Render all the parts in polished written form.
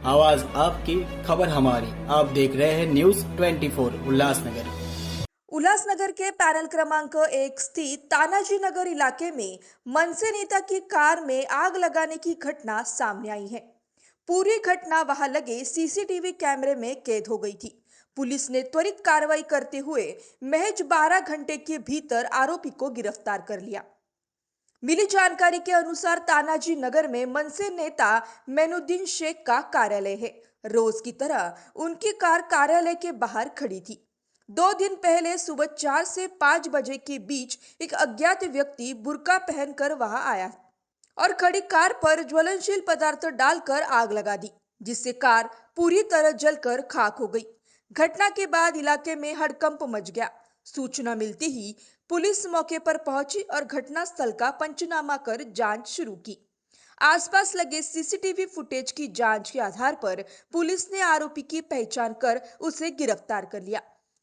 आवाज आपकी, खबर हमारी। आप देख रहे हैं न्यूज 24 उल्लासनगर। उल्लासनगर के पैनल क्रमांक 1 स्थित तानाजी नगर इलाके में मनसे नेता की कार में आग लगाने की घटना सामने आई है। पूरी घटना वहां लगे सीसीटीवी कैमरे में कैद हो गई थी। पुलिस ने त्वरित कार्रवाई करते हुए महज 12 घंटे के भीतर आरोपी को गिरफ्तार कर लिया। मिली जानकारी के अनुसार तानाजी नगर में मनसे नेता मैनुद्दीन शेख का कार्यालय है। रोज की तरह उनकी कार कार्यालय के बाहर खड़ी थी। 2 दिन पहले सुबह 4 से 5 बजे के बीच एक अज्ञात व्यक्ति बुर्का पहनकर वहां आया और खड़ी कार पर ज्वलनशील पदार्थ डालकर आग लगा दी, जिससे कार पूरी तरह जलकर खाक हो गई। घटना के बाद इलाके में हड़कंप मच गया। सूचना मिलते ही पुलिस मौके पर पहुंची और घटनास्थल का पंचनामा कर जांच शुरू की। आसपास लगे सीसीटीवी फुटेज की जांच के आधार पर पुलिस ने आरोपी की पहचान कर उसे गिरफ्तार कर लिया।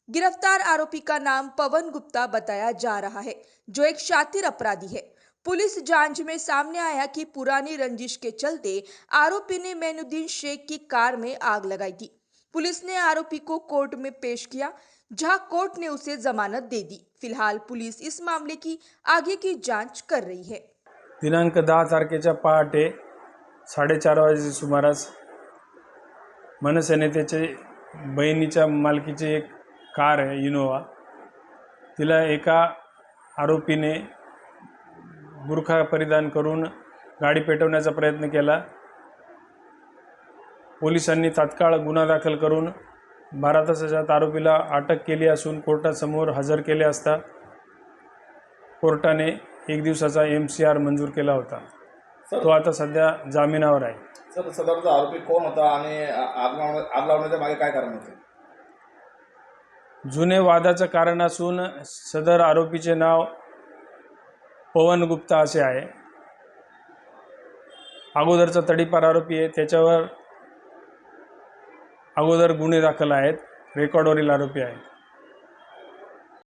गिरफ्तार आरोपी का नाम पवन गुप्ता बताया जा रहा है, जो एक शातिर अपराधी है। पुलिस जांच में सामने आया कि पुरानी रंजिश के चलते आरोपी ने मैनुद्दीन शेख की कार में आग लगाई थी। पुलिस ने आरोपी को कोर्ट में पेश किया, जहां कोर्ट ने उसे जमानत दे दी। फिलहाल पुलिस इस मामले की आगे की जांच कर रही है। दिनांक 10 तारखेच्या पहाटे 4:30 वाजेच्या सुमारास मनसे नेत्याचे बहिणीच्या मालकीची एक कार आहे इनोवा, तिला एका आरोपीने बुरखा परिधान करून गाडी पेटवण्याचा प्रयत्न केला। पोलिसांनी तात्काळ गुन्हा दाखल करून 12 तासाच्या आत आरोपीला अटक केली असून कोर्टासमोर हजर केले असता कोर्टाने 1 दिवसाचा MCR मंजूर केला होता। तो आता सध्या जामिनावर आहे। सर, सदरचा आरोपी कोण होता आणि आग लावण्याच्या मागे काय कारण होते? जुने वादाचं कारण असून सदर आरोपीचे नाव पवन गुप्ता असे आहे। अगोदरचा तडीपार आरोपी आहे, त्याच्यावर अगोदर गुन्हे दाखल आहेत, रेकॉर्डवरील आरोपी आहे।